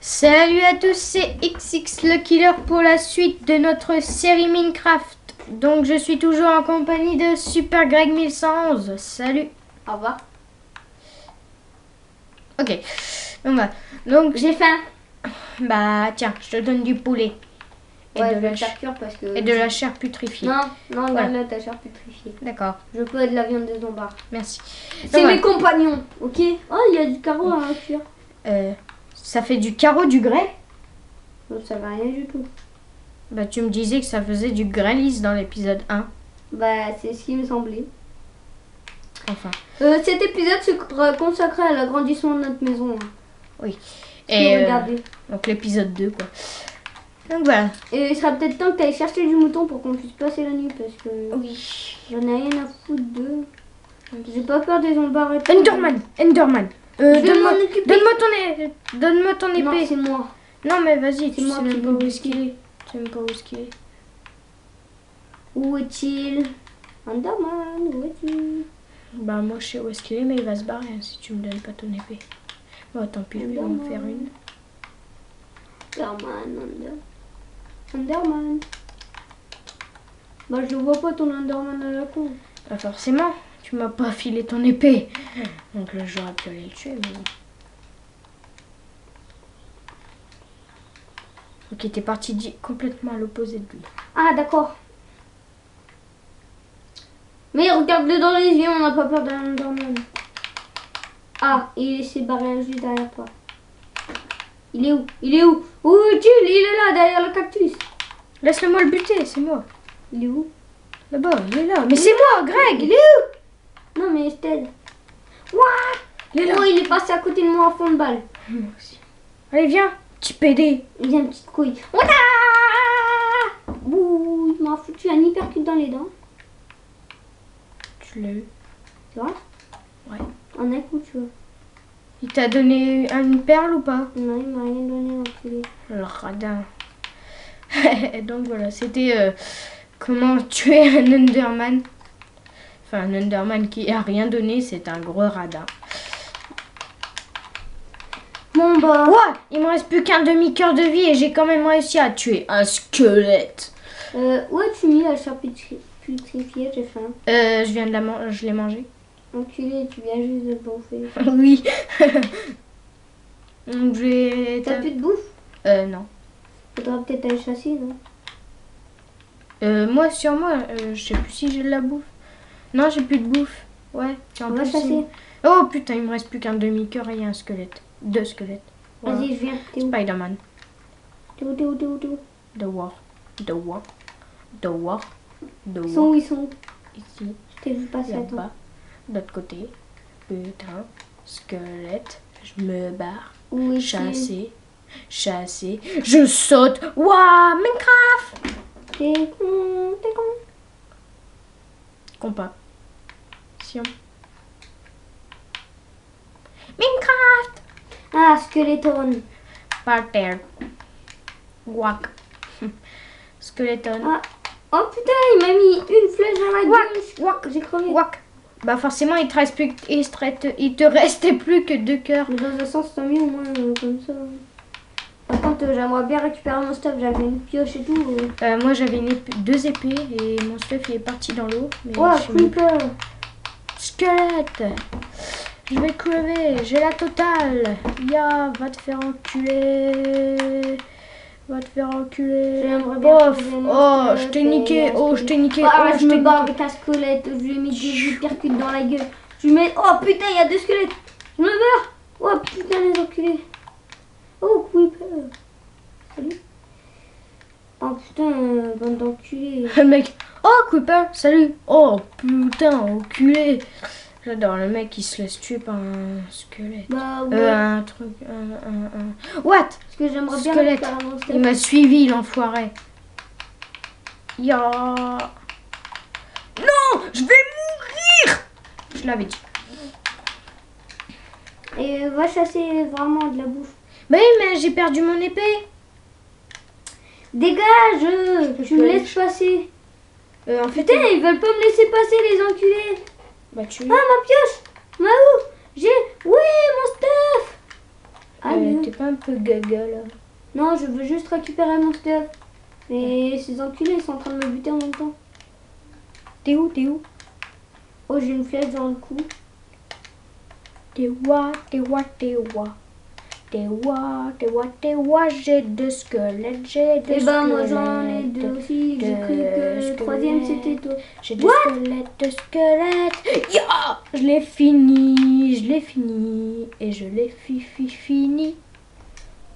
Salut à tous, c'est XX le Killer pour la suite de notre série Minecraft. Donc je suis toujours en compagnie de Super Greg 1111. Salut. Au revoir. Ok. Donc J'ai faim. bah tiens, je te donne du poulet. Et Ouais, de je vais la le faire cuire parce que... et de la chair putrifiée. Non, non, Voilà. là, ta chair pétrifiée. D'accord, Je veux pas de la viande de zombard. merci. C'est Donc, mes compagnons, ok? Oh, il y a du carreau à cuire. ça fait du carreau du grès. Ça va rien du tout. Bah tu me disais que ça faisait du grès lisse dans l'épisode 1. Bah, c'est ce qui me semblait. Enfin, Cet épisode se consacré à l'agrandissement de notre maison. Hein. oui. Et Et regardez. donc l'épisode 2 quoi. Donc voilà. Et il sera peut-être temps que tu ailles chercher du mouton pour qu'on puisse passer la nuit parce que Oui. j'en ai rien à foutre d'eux. J'ai pas peur des zombards et tout. Enderman. vais m'en occuper. Donne-moi ton Non, épée. c'est moi. Non mais vas-y, C'est tu moi sais qui même pas vais où est-ce qu'il est. Tu sais même pas où est-ce qu'il est. Où est-il? Enderman, où est-il? Bah moi je sais où est-ce qu'il est mais il va se barrer hein, si tu me donnes pas ton épée. Bon tant pis, je vais en faire une. Enderman. Bah je le vois pas ton Enderman à la con. Pas forcément, tu m'as pas filé ton épée. Donc là j'aurais pu aller le tuer mais bon. Ok, t'es parti complètement à l'opposé de lui. Ah d'accord. Mais regarde-le dans les yeux, on n'a pas peur d'un Enderman. Ah, il s'est barré juste derrière toi. Il est où? Il est où? Où est-il? Il est là, derrière le cactus. Laisse-le-moi le buter, c'est moi. Il est où? Là-bas, il est là. Mais c'est moi, Greg. Il est où? Non mais je t'aide. What? Il est là. Oh, il est passé à côté de moi à fond de balle. Moi aussi. Allez, viens, petit PD. Il a une petite couille. Ouah! Ouh, il m'a foutu un hypercute dans les dents. Tu l'as eu. Tu vois? Ouais. En un coup, tu vois. Il t'a donné une perle ou pas? Non, il m'a rien donné, l'enculé. Le radin. Et donc voilà, c'était comment tuer un Enderman. Enfin, un Enderman qui a rien donné, c'est un gros radin. Bon bah. Ouais, il me reste plus qu'un demi-cœur de vie et j'ai quand même réussi à tuer un squelette. Où as-tu mis la chair putrifiée? J'ai faim. Je viens de je l'ai mangé. Enculé, tu viens juste de le bouffer. Oui. Donc je vais... T'as plus de bouffe? Non. Faudra peut-être aller chasser, non? Moi, sur moi, je sais plus si j'ai de la bouffe. Non, j'ai plus de bouffe. Ouais. On va chasser. Oh putain, il me reste plus qu'un demi-cœur et un squelette. 2 squelettes. Voilà. Vas-y, je viens. T'es où? Spider-Man. T'es où? T'es où? T'es où? T'es où? The War. The War. The War. The Ils sont War. où? Ils sont où? Ici. Je t'ai vu passer, attends. Là-bas. De l'autre côté. Putain. Squelette. Je me barre. Où est-il? Chasser. Chasser. Je saute. Waouh, Minecraft. T'es con, t'es con. Compas. Sion. Minecraft. Ah, skeleton. Par terre. Wack. Skeleton. Ah. Oh putain, il m'a mis une flèche dans la Wack. gueule. Wack. J'ai crevé. Wack. Bah forcément il te restait plus que 2 cœurs. Mais dans un sens, tant mieux, au moins, comme ça. Par contre, j'aimerais bien récupérer mon stuff. J'avais une pioche et tout. Moi j'avais 2 épées et mon stuff il est parti dans l'eau. Mais Oh, je sais même- creeper. Squelette. Je vais crever, j'ai la totale. Ya, va te faire enculer. Va te faire enculer. J'aimerais bien Bof. trouver mon Oh, stuff je t'ai et niqué. un Oh, je t'ai niqué. Ah, Oh, je me barre niqué. avec un squelette. Je lui ai mis des hypercutes dans la gueule. Je lui mets. Oh putain, il y a 2 squelettes. Je me barre. Oh putain, les enculés. Oh, creeper. Salut. Oh putain, bande d'enculés. Le mec. Oh, Cooper, salut. Oh, putain, enculé. J'adore le mec qui se laisse tuer par un squelette. Bah ouais. Un truc. What? Parce que j'aimerais bien Squelette. récupérer mon stuff. Il m'a suivi, l'enfoiré. Ya. Non, je vais mourir. Je l'avais dit. Et va chasser vraiment de la bouffe. Bah oui, mais j'ai perdu mon épée. Dégage. Tu me laisses passer. En fait, Putain, ils veulent pas me laisser passer, les enculés. bah tu. Ah, ma pioche. Ma où? J'ai... Oui, mon stuff. Allez. T'es pas un peu gaga là? Non, je veux juste récupérer mon stuff. Mais ces enculés, ils sont en train de me buter en même temps. T'es où? T'es où? Oh, j'ai une flèche dans le cou. T'es où? T'es où? T'es où? T'es où? T'es où? T'es où? J'ai deux squelettes, j'ai deux Et squelettes. bah, moi j'en ai deux aussi. J'ai cru que le troisième c'était toi. J'ai deux squelettes, deux squelettes. Ya! Je l'ai fini, et je l'ai fini.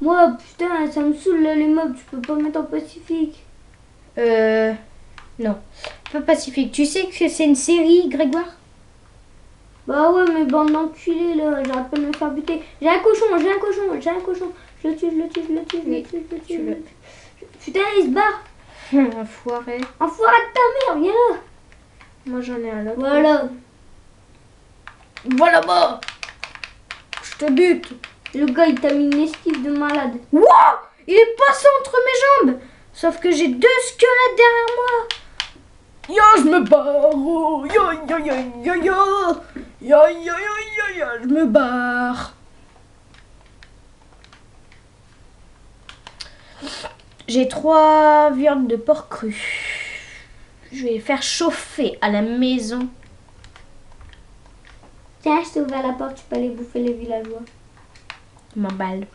Moi, putain, ça me saoule là, les mobs. Tu peux pas mettre en pacifique. Non, pas Pacifique. Tu sais que c'est une série, Grégoire? Bah ouais, mais bande d'enculés là, j'arrête pas de me faire buter. J'ai un cochon. Je le tue. Putain, il se barre. Enfoiré. Enfoiré de ta mère, viens là. Moi j'en ai un autre. Voilà. Voilà bas. Je te bute. Le gars, il t'a mis une esquive de malade. Wouah! Il est passé entre mes jambes. Sauf que j'ai deux squelettes derrière moi. Ya, je me barre. Oh, ya, je me barre. J'ai 3 viandes de porc cru. Je vais les faire chauffer à la maison. Tiens, je t'ai ouvert la porte, tu peux aller bouffer les villageois. M'emballe.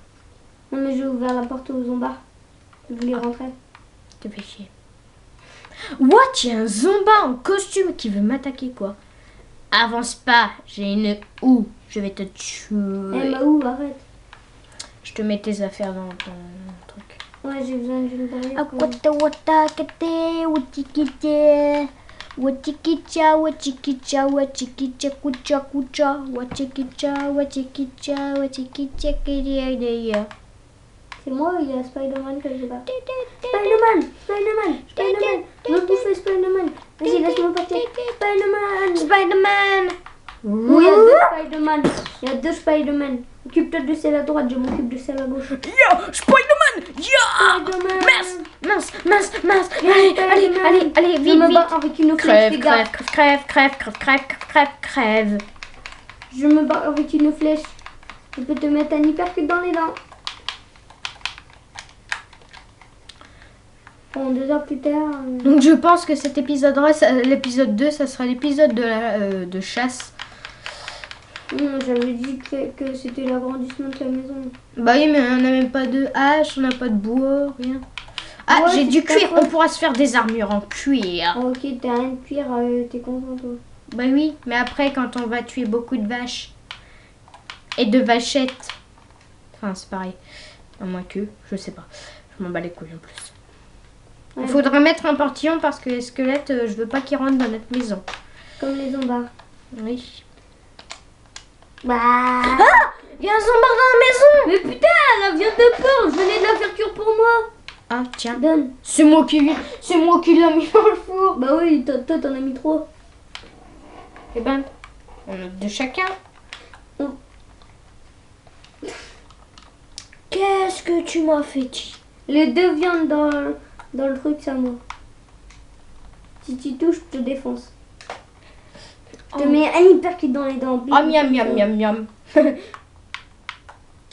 Non, mais j'ai ouvert la porte aux zombards. Vous voulez rentrer? Te fais chier. What? Il y a un zomba en costume qui veut m'attaquer quoi? Avance pas, j'ai une houe. Je vais te tuer. Eh, ma où? Arrête. Je te mets tes affaires dans ton truc. Ouais, j'ai besoin d'une barrière. Akwata wata kate watikite. Watikicha watikicha watikicha kucha kucha. Watikicha watikicha watikicha kiriya. C'est moi ou il y a Spider-Man que je bats? Spider-Man! Je veux bouffer Spider-Man! Vas-y, laisse-moi partir! Spider-Man! Oui, il y a deux Spider-Man! Il y a deux Spider-Man! Occupe-toi de celle à droite, je m'occupe de celle à gauche. Ya! Spider-Man! Ya! Spider-Man! Mince! Allez, Je vite, me vite! bats avec une flèche, les gars! Crève! Je me bats avec une flèche. Je peux te mettre un hypercute dans les dents. Bon, 2 heures plus tard... Donc je pense que cet épisode-là, l'épisode 2, ça sera l'épisode de chasse. J'avais dit que c'était l'agrandissement de la maison. Bah oui, mais on n'a même pas de hache, on n'a pas de bois, rien. Ah, Ouais, j'ai c'est du pas cuir, grave. on pourra se faire des armures en cuir. Ah, ok, t'as rien de cuir, t'es content toi. Bah oui, mais après quand on va tuer beaucoup de vaches et de vachettes, enfin c'est pareil, à moins que, je sais pas, je m'en bats les couilles en plus. Il Ouais, faudra mettre un portillon parce que les squelettes, je veux pas qu'ils rentrent dans notre maison. comme les zombards. Oui. Bah... Il y a un zombard dans la maison. Mais putain, la viande de porc, je venais de la faire cuire pour moi. Ah tiens, Donne. c'est moi qui l'ai mis dans le four. Bah oui, toi t'en as mis 3. Eh ben, on a de chacun. Oh. Qu'est-ce que tu m'as fait dire? Les 2 viandes dans le truc, c'est à moi. Si tu touches, je te défonce. Je te mets un hypercute dans les dents. Ah miam.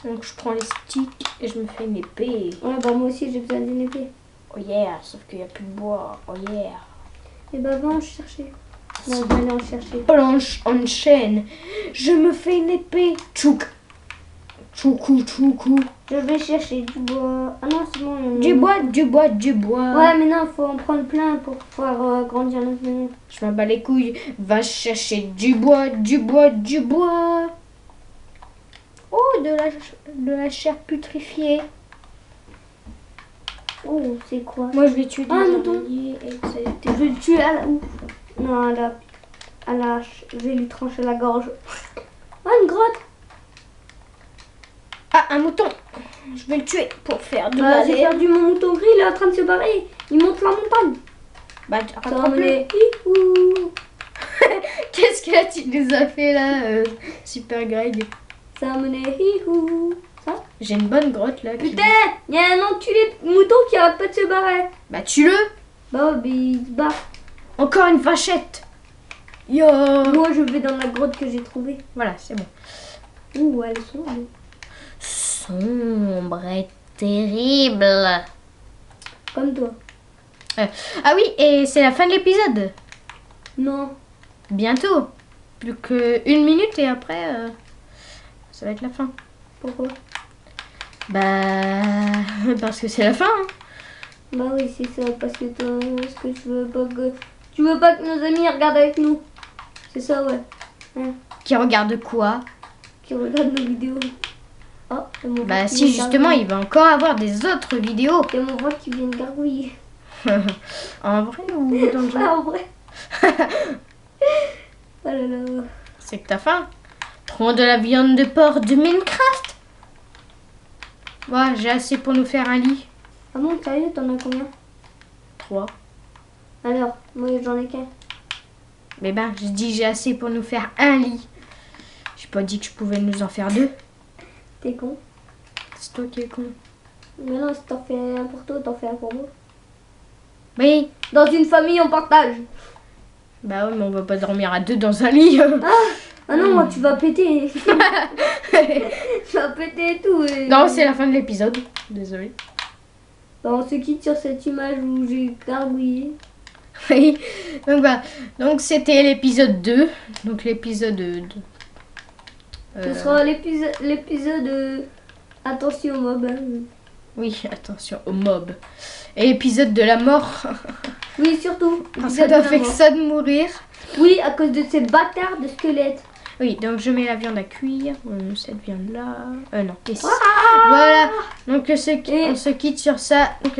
Donc je prends les sticks et je me fais une épée. Ouais, bah moi aussi j'ai besoin d'une épée. Oh yeah, sauf qu'il n'y a plus de bois. Oh yeah. Et bah va en chercher. Non, je vais aller en chercher. Planche en chaîne. Je me fais une épée. Tchouk. Tchoukou. Je vais chercher du bois. Ah non, c'est bon. Du bois. Ouais, mais non, faut en prendre plein pour pouvoir grandir notre maison. Je m'en bats les couilles. Va chercher du bois. Oh, de la chair putrifiée. Oh, c'est quoi? Moi, je vais tuer des Ah, mouton. araignées, etc. Je vais le tuer à la... Où? Non, à la... Je vais lui trancher la gorge. Ah, une grotte. Ah, un mouton. Je vais le tuer pour faire de Bah, la j'ai laine. perdu mon mouton gris, il est en train de se barrer. Il monte la montagne. Bah, Ça va rattrape-le. mener. Hi-hou. Qu'est-ce que tu nous as fait là, Super Greg? Ça va mener. Hi-hou. Ça? J'ai une bonne grotte là. Putain, il y a un enculé de mouton qui arrête pas de se barrer. Bah, tue-le. Bah, ouais, il se barre. Encore une vachette. Yo. Moi, je vais dans la grotte que j'ai trouvée. Voilà, c'est bon. Ouh, elles sont. sombre et terrible. Comme toi. Ah oui, et c'est la fin de l'épisode. Non. Bientôt. Plus qu'une minute et après, ça va être la fin. Pourquoi? Bah, parce que c'est la fin. Hein. Bah oui, c'est ça. Parce que toi, ce que tu veux pas que... Tu veux pas que nos amis regardent avec nous. C'est ça, ouais. Hein. Qui regarde quoi? Qui regardent nos vidéos. Oh, il y a mon Bah voix qui si, vient de justement, gargouiller. il va encore avoir des autres vidéos. Il y a mon voix qui vient de gargouiller. En vrai ou dans le jeu? Ah, en vrai. Oh là là. C'est que t'as faim. Prends de la viande de porc de Minecraft. Ouais, j'ai assez pour nous faire un lit. Ah bon, sérieux, t'en as combien? 3. Alors, moi j'en ai qu'un. Mais ben, je dis j'ai assez pour nous faire un lit. J'ai pas dit que je pouvais nous en faire 2. T'es con. C'est toi qui es con. Mais non, si t'en fais un pour toi, t'en fais un pour moi. Oui. Dans une famille, on partage. Bah oui, mais on va pas dormir à 2 dans un lit. Ah non, moi tu vas péter. Tu vas péter et tout. Et... Non, c'est la fin de l'épisode. Désolée. Bah, on se quitte sur cette image où j'ai gargouillé. Oui. Donc voilà. Donc c'était l'épisode 2. Donc l'épisode 2. Ce sera l'épisode attention mob. Hein. Oui, attention au mob. Et épisode de la mort. Oui, surtout. Parce épisode qu'on a de la fait que mort. ça de mourir. Oui, à cause de ces bâtards de squelettes. Oui, donc je mets la viande à cuire. Cette viande là. Non. Et voilà. Donc on se quitte sur ça. Donc,